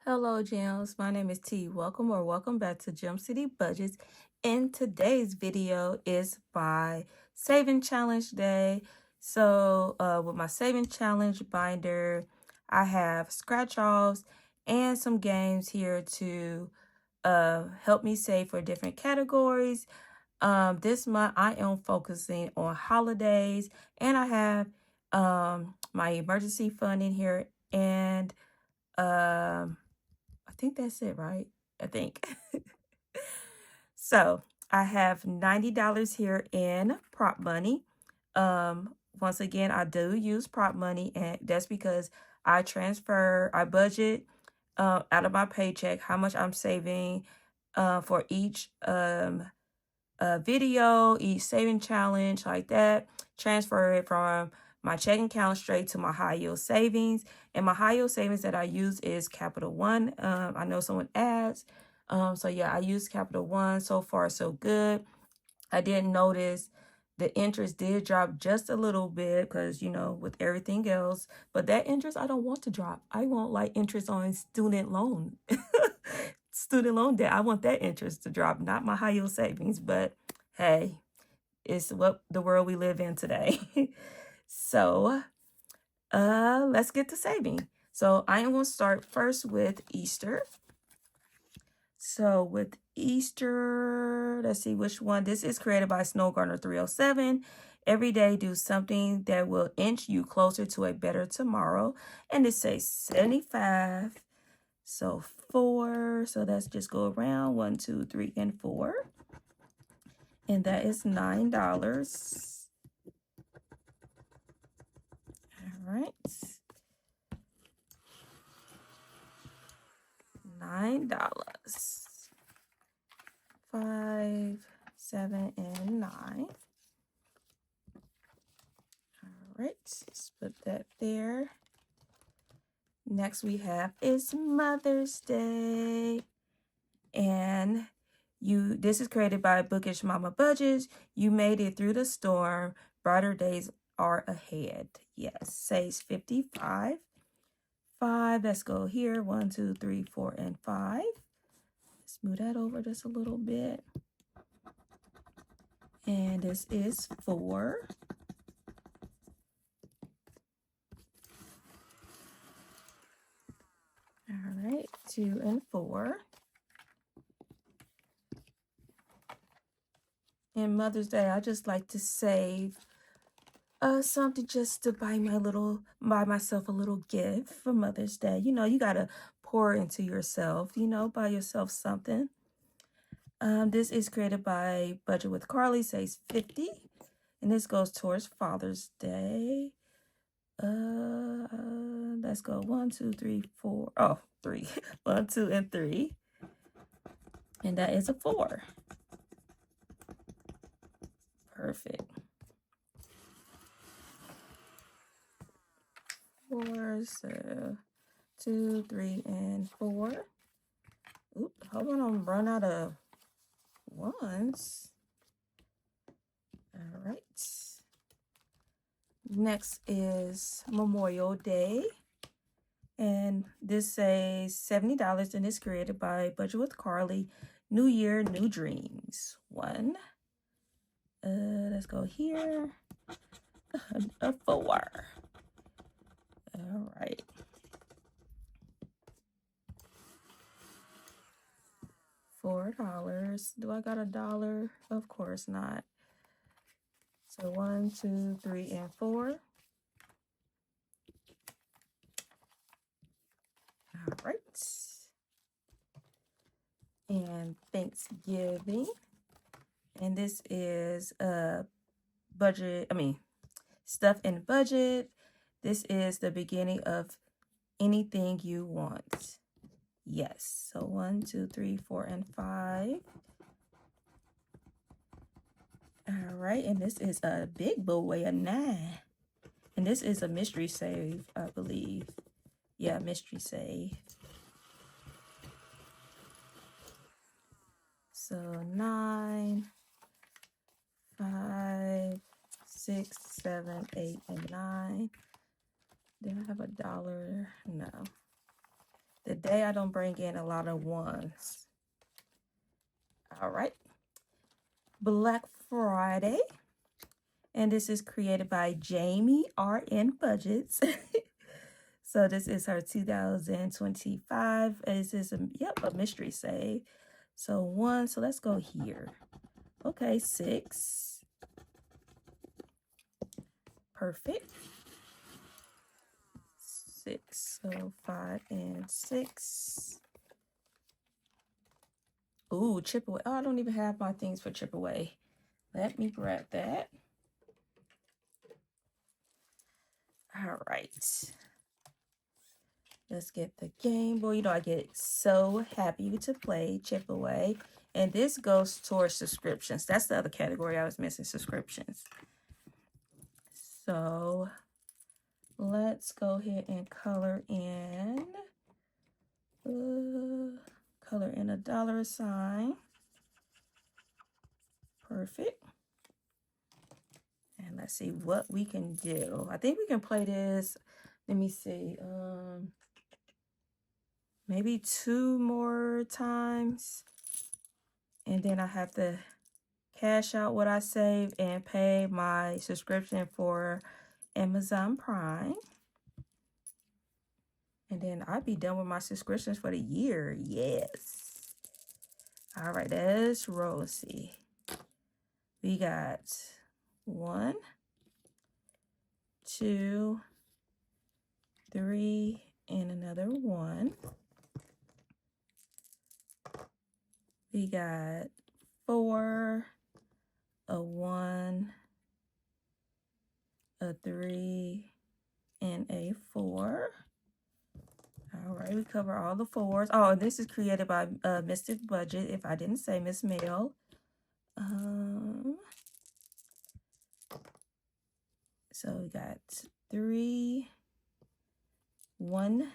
Hello, Gems. My name is T. Welcome back to Gem City Budgets. And today's video is my saving challenge day. So, with my saving challenge binder, I have scratch offs and some games here to help me save for different categories. This month I am focusing on holidays, and I have my emergency fund in here, and I think that's it, right? I think. So I have $90 here in prop money. Once again, I do use prop money, and that's because I budget out of my paycheck how much I'm saving for each video, each saving challenge like that. Transfer it from my checking account straight to my high yield savings. And my high yield savings that I use is Capital One. I know someone asked. So yeah, I use Capital One. So far, so good. I did notice the interest did drop just a little bit because, with everything else. But that interest, I don't want to drop. I want like interest on student loan. Student loan debt. I want that interest to drop, not my high yield savings. But hey, it's what the world we live in today. So let's get to saving. So I am going to start first with Easter. So with Easter, let's see which one. This is created by Snowgarner 307. Every day do something that will inch you closer to a better tomorrow. And it says 75. So 4. So let's just go around 1, 2, 3, and 4. And that is $9. All right. $9. 5, 7, and 9. All right, let's put that there. Next we have is Mother's Day. And this is created by Bookish Mama Budgets. You made it through the storm. Brighter days are ahead. Yes, says 55. 5, let's go here. 1, 2, 3, 4, and 5. Let's move that over just a little bit. And this is 4. All right, 2 and 4. And Mother's Day, I just like to save something just to buy myself a little gift for Mother's Day. You gotta pour into yourself, buy yourself something. This is created by Budget with Carly, says 50. And this goes towards Father's Day. Let's go 1, 2, 3, 4. Oh, 3. 1, 2, and 3. And that is a 4. Perfect. 4, so 2, 3, and 4. Oop, hope I don't run out of ones. All right. Next is Memorial Day. And this says $70 and it's created by Budget with Carly. New Year, New Dreams. 1. Let's go here. A 4. All right. $4. Do I got $1? Of course not. So 1, 2, 3, and 4. All right. And Thanksgiving. And this is stuff in budget. This is the beginning of anything you want. Yes. So 1, 2, 3, 4, and 5. All right. And this is a big boy, a 9. And this is a mystery save, I believe. Yeah, mystery save. So 9, 5, 6, 7, 8, and 9. Did I have $1? No. The today I don't bring in a lot of ones. All right. Black Friday. And this is created by Jamie RN Budgets. So this is her 2025. This is a mystery save. So 1, so let's go here. Okay, 6. Perfect. 6, so 5 and 6. Ooh, chip away. Oh, I don't even have my things for chip away. Let me grab that. All right. Let's get the Game Boy. You know, I get so happy to play chip away. And this goes towards subscriptions. That's the other category I was missing, subscriptions. So let's go ahead and color in a dollar sign. Perfect. And let's see what we can do. I think we can play this. Let me see. Maybe 2 more times. And then I have to cash out what I saved and pay my subscription for Amazon Prime. And then I'll be done with my subscriptions for the year. Yes. All right, let's roll. Let's see. We got 1, 2, 3, and another 1. We got 4, a 1, a 3, and a 4. All right, we cover all the 4s. Oh, this is created by Mystic Budget, if I didn't say, Miss Mel. So we got 3, 1,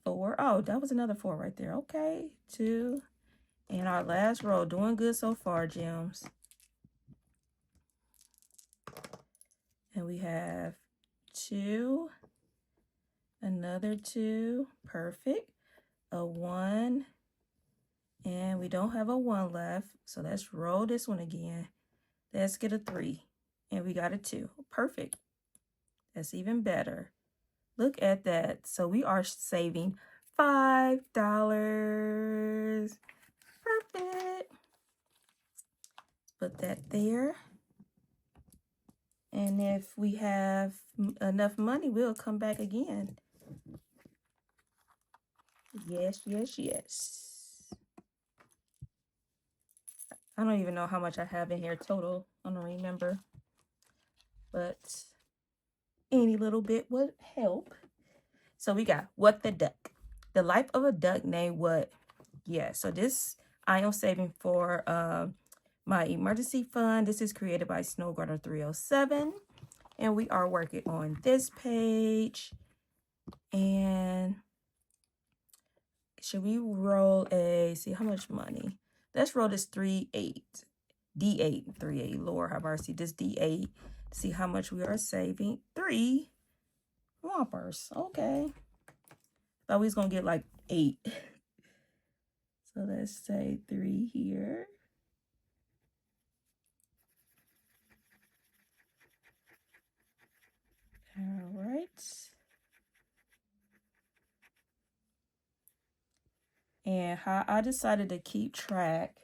4. Oh, that was another 4 right there. Okay, 2. And our last row, doing good so far, gems. And we have 2, another 2, perfect, a 1, and we don't have a 1 left. So let's roll this one again. Let's get a 3, and we got a 2. Perfect. That's even better. Look at that. So we are saving $5. Perfect. Put that there. And if we have enough money, we'll come back again. Yes, yes, yes. I don't even know how much I have in here total. I don't remember. But any little bit would help. So we got What the Duck. The Life of a Duck Named What? Yeah, so this I am saving for my emergency fund. This is created by Snowgarter 307. And we are working on this page. And should we roll see how much money? Let's roll this 3-8. D8, 3-8. Lord have mercy. This D8. See how much we are saving. 3 whoppers. Okay. Thought we was going to get like 8. So let's say 3 here. All right. And how I decided to keep track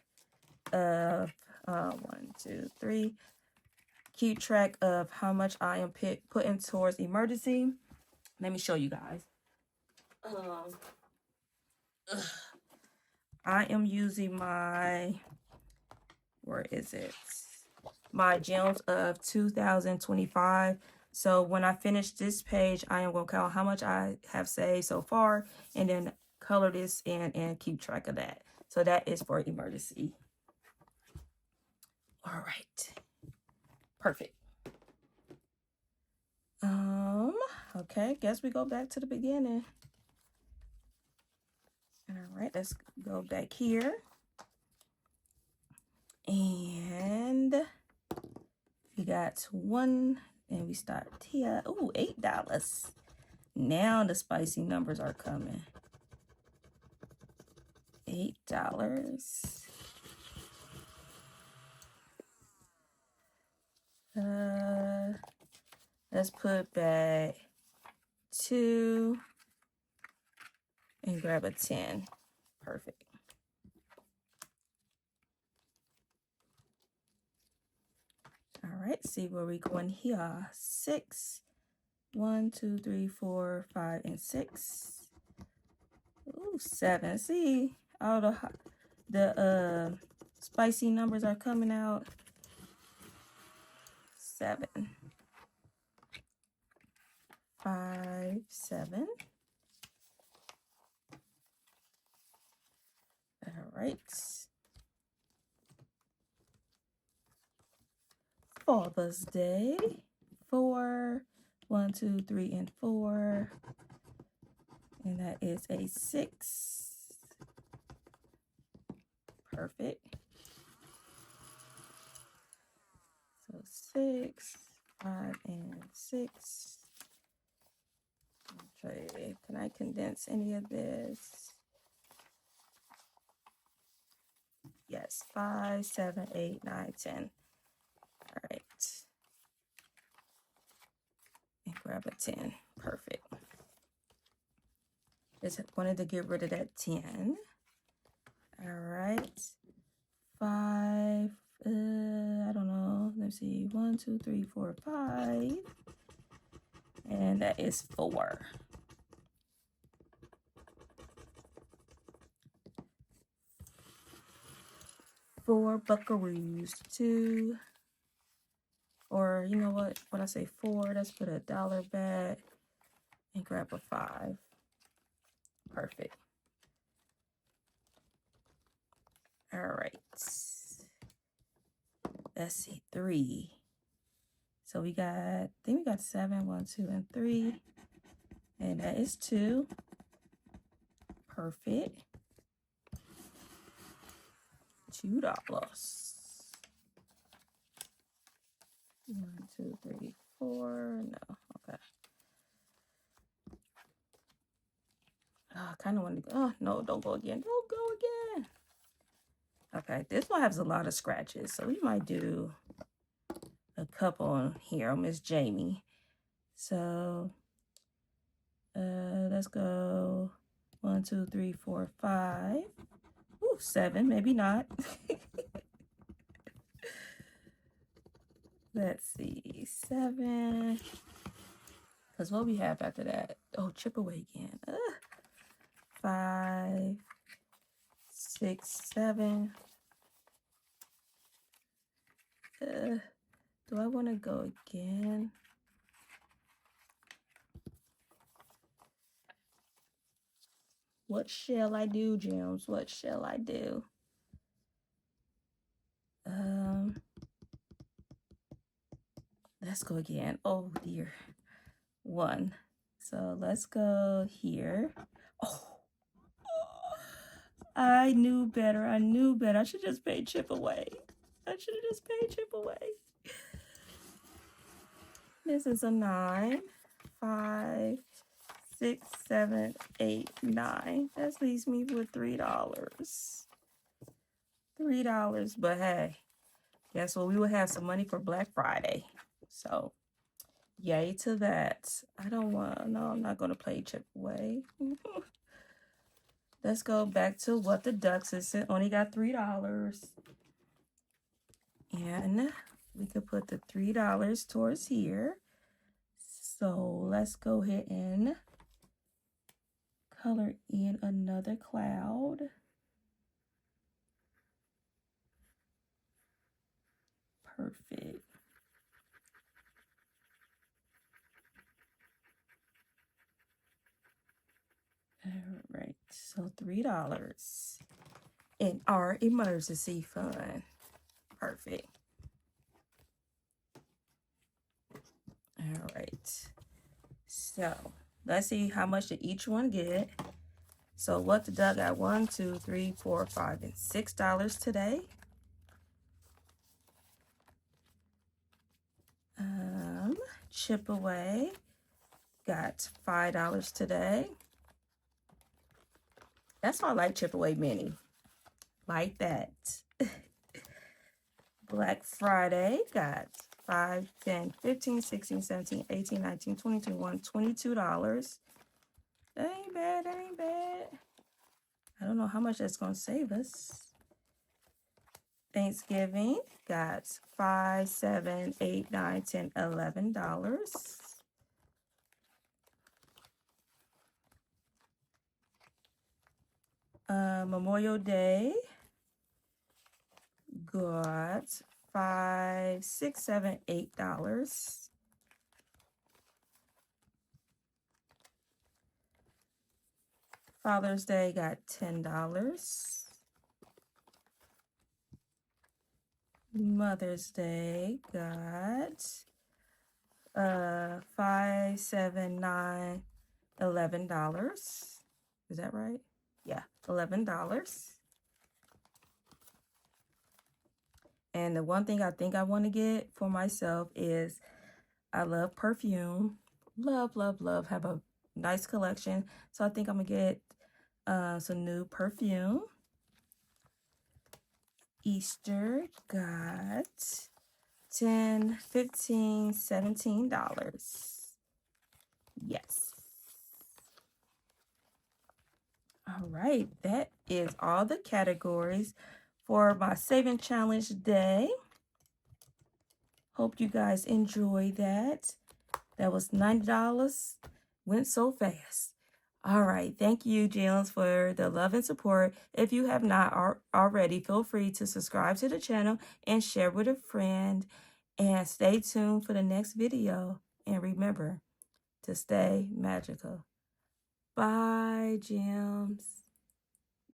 of 1, 2, 3. Keep track of how much I am putting towards emergency. Let me show you guys. I am using my, where is it? My gems of 2025. So when I finish this page, I am going to count how much I have saved so far and then color this in and keep track of that. So that is for emergency. All right. Perfect. Okay, guess we go back to the beginning. All right, let's go back here. And we got 1, and we start here. Ooh, $8. Now the spicy numbers are coming. $8. Let's put back 2 and grab a 10. Perfect. All right, see where we going here. 6. 1, 2, 3, 4, 5, and 6. Ooh, 7. See, all the spicy numbers are coming out. 7. 5, 7. All right. Father's Day. 4. 1, 2, 3, and 4. And that is a 6. Perfect. So 6, 5, and 6. Okay, can I condense any of this? Yes, 5, 7, 8, 9, 10. All right. And grab a 10. Perfect. Just wanted to get rid of that 10. All right. 5. I don't know. Let's see. 1, 2, 3, 4, 5. And that is 4. Four buckaroos. 2. Or you know what? When I say 4, let's put a dollar back and grab a 5. Perfect. All right. Let's see. 3. So we got, I think we got 7, 1, 2, and 3. And that is 2. Perfect. $2. 1, 2, 3, 4. No. Okay. Oh, I kind of want to go. Oh, no, don't go again. Don't go again. Okay, this one has a lot of scratches, so we might do a couple on here on Miss Jamie. So let's go 1, 2, 3, 4, 5. Ooh, 7, maybe not. Let's see, 7. Because what we have after that? Oh, chip away again. 5, 6, 7. Do I want to go again? What shall I do, Gems? What shall I do? Let's go again. Oh dear. 1. So let's go here. Oh, I knew better. I knew better. I should just pay chip away. I should have just paid chip away. This is a 9. 5, 6, 7, 8, 9. That leaves me with $3. $3. But hey, guess what? We will have some money for Black Friday. So yay to that. I don't want, no, I'm not going to play chip away. Let's go back to what the ducks is. It only got $3. And we could put the $3 towards here. So let's go ahead and color in another cloud. Perfect. All right, so $3 in our emergency fund. Perfect. All right, so let's see how much did each one get. So what the duck got? 1, 2, 3, 4, 5, and $6 today. Chip away got $5 today. That's why I like Chip-Away Mini. Like that. Black Friday got 5, 10, 15, 16, 17, 18, 19, 20, 21, $22. That ain't bad, that ain't bad. I don't know how much that's going to save us. Thanksgiving got $5, 7, 8, 9, 10, $11. Memorial Day got $5, 6, 7, $8. Father's Day got $10. Mother's Day got 5, 7, 9, $11. Is that right? Yeah, $11. And the one thing I think I want to get for myself is I love perfume. Love, love, love. Have a nice collection. So I think I'm going to get some new perfume. Easter got $10, $15, $17. Yes. All right, that is all the categories for my saving challenge day. Hope you guys enjoy that. That was $90. Went so fast. All right, thank you, Gems, for the love and support. If you have not already, feel free to subscribe to the channel and share with a friend. And stay tuned for the next video. And remember to stay magical. Bye, Gems.